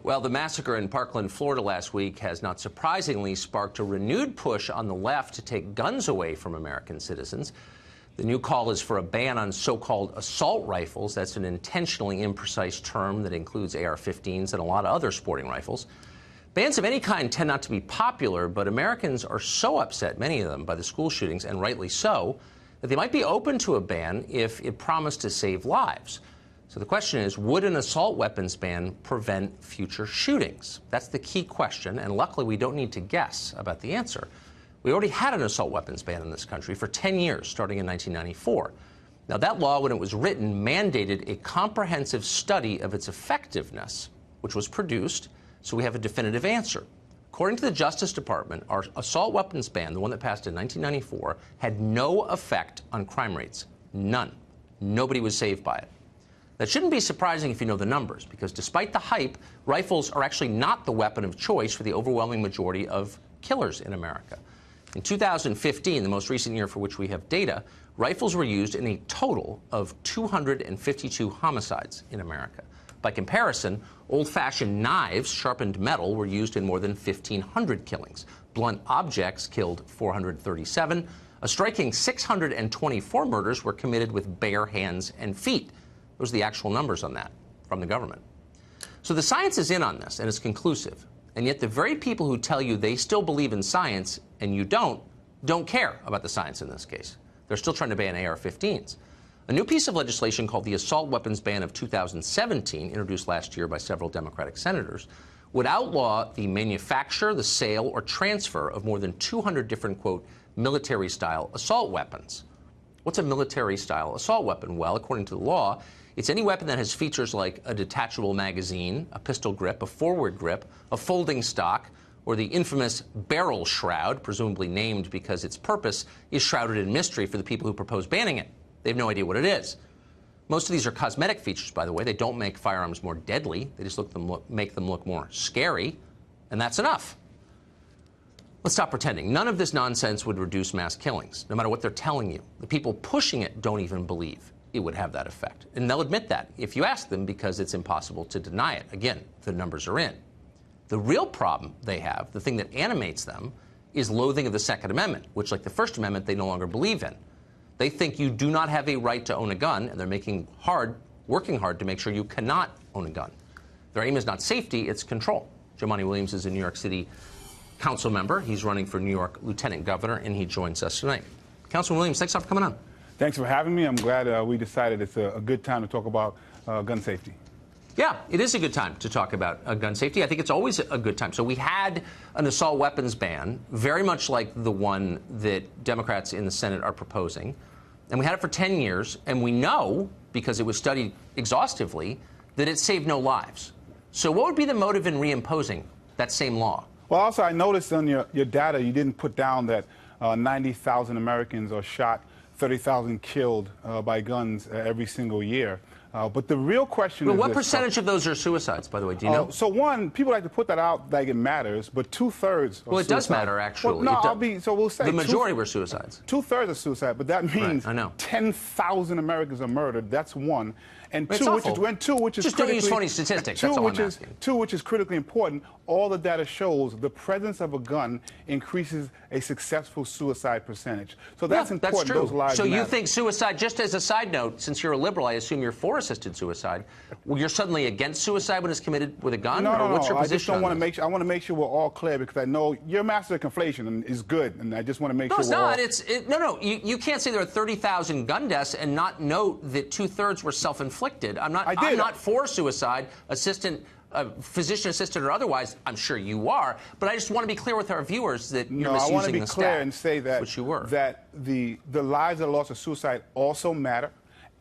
Well, the massacre in Parkland, Florida last week has not surprisingly sparked a renewed push on the left to take guns away from American citizens. The new call is for a ban on so-called assault rifles. That's an intentionally imprecise term that includes AR-15s and a lot of other sporting rifles. Bans of any kind tend not to be popular, but Americans are so upset, many of them, by the school shootings, and rightly so, that they might be open to a ban if it promised to save lives. So the question is, would an assault weapons ban prevent future shootings? That's the key question, and luckily we don't need to guess about the answer. We already had an assault weapons ban in this country for 10 years, starting in 1994. Now, that law, when it was written, mandated a comprehensive study of its effectiveness, which was produced, so we have a definitive answer. According to the Justice Department, our assault weapons ban, the one that passed in 1994, had no effect on crime rates. None. Nobody was saved by it. That shouldn't be surprising if you know the numbers, because despite the hype, rifles are actually not the weapon of choice for the overwhelming majority of killers in America. In 2015, the most recent year for which we have data, rifles were used in a total of 252 homicides in America. By comparison, old-fashioned knives, sharpened metal, were used in more than 1,500 killings. Blunt objects killed 437. A striking 624 murders were committed with bare hands and feet. Those are the actual numbers on that from the government. So the science is in on this, and it's conclusive. And yet the very people who tell you they still believe in science and you don't care about the science in this case. They're still trying to ban AR-15s. A new piece of legislation called the Assault Weapons Ban of 2017, introduced last year by several Democratic senators, would outlaw the manufacture, the sale, or transfer of more than 200 different, quote, military-style assault weapons. What's a military-style assault weapon? Well, according to the law, it's any weapon that has features like a detachable magazine, a pistol grip, a forward grip, a folding stock, or the infamous barrel shroud, presumably named because its purpose is shrouded in mystery for the people who propose banning it. They have no idea what it is. Most of these are cosmetic features, by the way. They don't make firearms more deadly. They just make them look more scary, and that's enough. Let's stop pretending. None of this nonsense would reduce mass killings, no matter what they're telling you. The people pushing it don't even believe it would have that effect. And they'll admit that if you ask them, because it's impossible to deny it. Again, the numbers are in. The real problem they have, the thing that animates them, is loathing of the Second Amendment, which, like the First Amendment, they no longer believe in. They think you do not have a right to own a gun, and they're working hard to make sure you cannot own a gun. Their aim is not safety, it's control. Jumaane Williams is a New York City council member. He's running for New York Lieutenant Governor, and he joins us tonight. Councilman Williams, thanks for coming on. Thanks for having me. I'm glad we decided it's a good time to talk about gun safety. Yeah, it is a good time to talk about gun safety. I think it's always a good time. So we had an assault weapons ban, very much like the one that Democrats in the Senate are proposing. And we had it for 10 years, and we know, because it was studied exhaustively, that it saved no lives. So what would be the motive in reimposing that same law? Well, also, I noticed on your data, you didn't put down that 90,000 Americans are shot, 30,000 killed by guns every single year. But the real question is what percentage of those are suicides, by the way? Do you know? So one, people like to put that out like it matters, but 2/3. Well, it does matter, actually. Well, no, so we'll say the majority were suicides. 2/3 are suicide, but that means 10,000 Americans are murdered. That's one. And two, which is just don't use phony statistics. That's all I'm asking. Two, which is critically important. All the data shows the presence of a gun increases a successful suicide percentage. So that's important. That's true. Those lives so matter. You think suicide? Just as a side note, since you're a liberal, I assume you're for assisted suicide. Well, you're suddenly against suicide when it's committed with a gun? No, or what's your I position just don't want to make sure. I want to make sure we're all clear, because I know your master of conflation is good, and I just want to make sure. No, it's not. You can't say there are 30,000 gun deaths and not note that 2/3 were self-inflicted. I'm not for suicide, physician assisted or otherwise. I'm sure you are, but I just want to be clear with our viewers that you're misusing the stat. I want to be clear and say that which you were. That the lives that are lost to suicide also matter.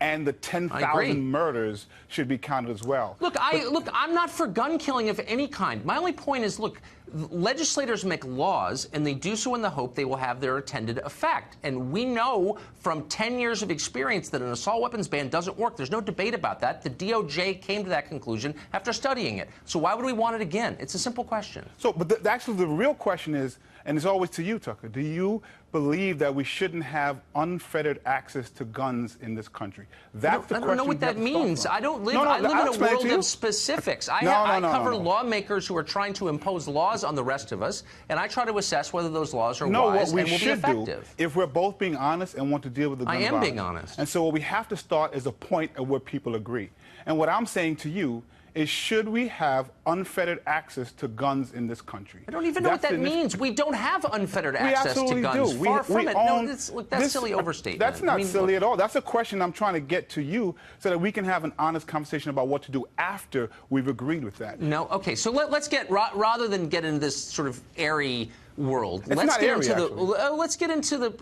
And the 10,000 murders should be counted as well. Look, I'm not for gun killing of any kind. My only point is, look, legislators make laws, and they do so in the hope they will have their intended effect. And we know from 10 years of experience that an assault weapons ban doesn't work. There's no debate about that. The DOJ came to that conclusion after studying it. So why would we want it again? It's a simple question. So, but actually, the real question is, and it's always to you, Tucker, do you believe that we shouldn't have unfettered access to guns in this country? That's the question. I don't know what that means. I live in a world of specifics. I No. cover lawmakers who are trying to impose laws on the rest of us, and I try to assess whether those laws are wise and will be effective. If we're both being honest and want to deal with the gun violence. I am being honest. And so what we have to start is a point of where people agree. And what I'm saying to you is, should we have unfettered access to guns in this country? I don't even know what that means. We don't have unfettered access to guns. Do. Far from it. Own, no, that's silly overstatement. That's not silly at all. That's a question I'm trying to get to you so that we can have an honest conversation about what to do after we've agreed with that. No, okay. So let's get, rather than get into this sort of airy world, let's get into the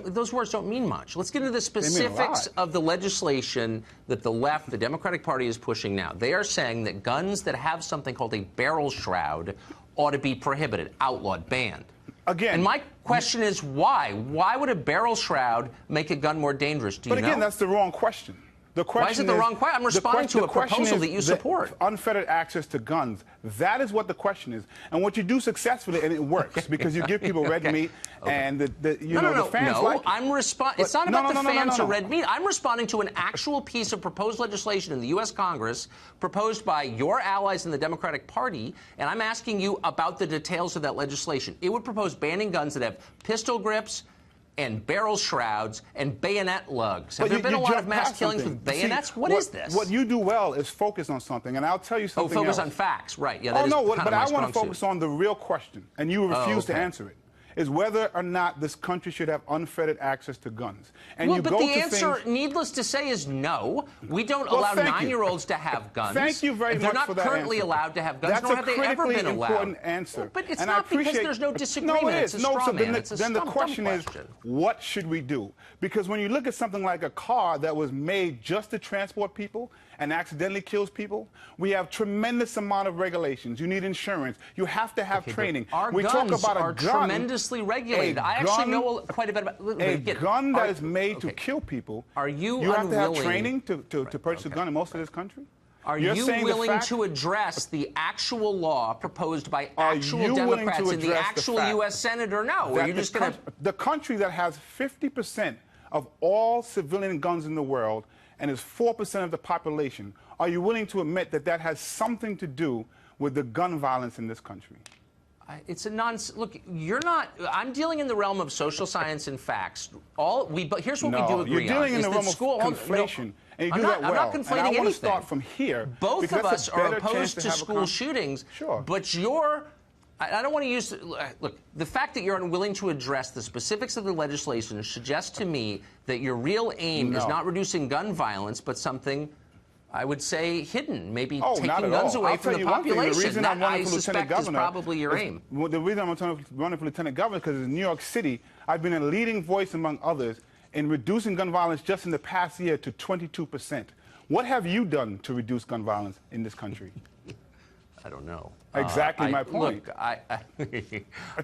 those words don't mean much. Let's get into the specifics of the legislation that the left, the Democratic Party, is pushing now. They are saying that guns that have something called a barrel shroud ought to be prohibited, outlawed, banned. Again, and my question is why? Why would a barrel shroud make a gun more dangerous? Do you know? But again, that's the wrong question. Why is it the wrong question? I'm responding to a proposal that you support. Unfettered access to guns. That is what the question is. And what you do successfully, and it works, because you give people red meat, and the fans like it. I'm responding. It's not about the fans or red meat. I'm responding to an actual piece of proposed legislation in the U.S. Congress proposed by your allies in the Democratic Party, and I'm asking you about the details of that legislation. It would propose banning guns that have pistol grips and barrel shrouds and bayonet lugs. Have there been a lot of mass killings with bayonets? What is this? What you do well is focus on something, and I'll tell you something focus else. on facts, right. Yeah, but I want to focus on the real question, and you refuse to answer it, is whether or not this country should have unfettered access to guns. And well, but the answer, needless to say, is no. We don't allow 9-year-olds to have guns. Thank you very much for that answer. They're not currently allowed to have guns, That's nor have they ever been allowed. That's a critically important answer. Well, but it's not because there's no disagreement. No, it is. It's a straw man. It's a then the dumb question is, what should we do? Because when you look at something like a car that was made just to transport people and accidentally kills people, we have tremendous amount of regulations. You need insurance. You have to have training. Our guns are tremendously regulated. I actually know quite a bit about a gun that is made to kill people. Are you have to have training to purchase a gun in most of this country? Are you willing to address the actual law proposed by actual Democrats in the actual U.S. Senate, or no? Or are you just going to... The country that has 50% of all civilian guns in the world and is 4% of the population, are you willing to admit that that has something to do with the gun violence in this country? It's a look, you're not. I'm dealing in the realm of social science and facts. But here's what we do agree on. You're dealing in the realm of conflation. And you do that well. I'm not conflating anything. And I want to start from here. Both of us are opposed to school shootings. Sure. But I don't want to use... Look, the fact that you're unwilling to address the specifics of the legislation suggests to me that your real aim is not reducing gun violence, but something, I would say, hidden, maybe taking guns away from the population. That, I suspect, is probably your aim. The reason I'm running for lieutenant governor is because in New York City, I've been a leading voice among others in reducing gun violence just in the past year to 22%. What have you done to reduce gun violence in this country? I don't know. Exactly my point. Look, I and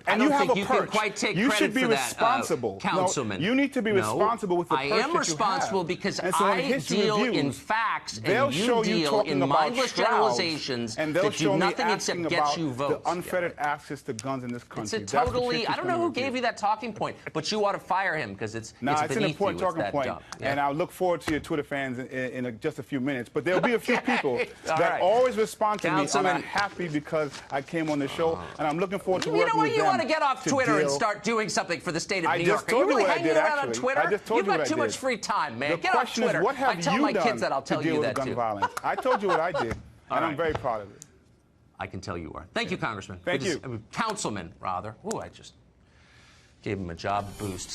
don't you have think a you perch. can quite take you credit should be for responsible. That, Councilman. No, you need to be responsible with the perch I am responsible because I deal in facts and you deal in mindless generalizations that do nothing except get you votes. The unfettered access to guns in this country. It's a totally... I don't know who gave you that talking point, but you ought to fire him because it's beneath you. It's an important talking point, and I'll look forward to your Twitter fans in just a few minutes. But there'll be a few people that always respond to me, and I'm happy because I came on the show, and I'm looking forward to working with them. You want to get off Twitter and start doing something for the state of New York. Are you really hanging around on Twitter? You've got too much free time, man. Get off Twitter. What have you done my kids that I'll tell you that gun violence? I told you what I did, and I'm very proud of it. I can tell you are. Thank you, Congressman. Thank you. Councilman, rather. Ooh, I just gave him a job boost.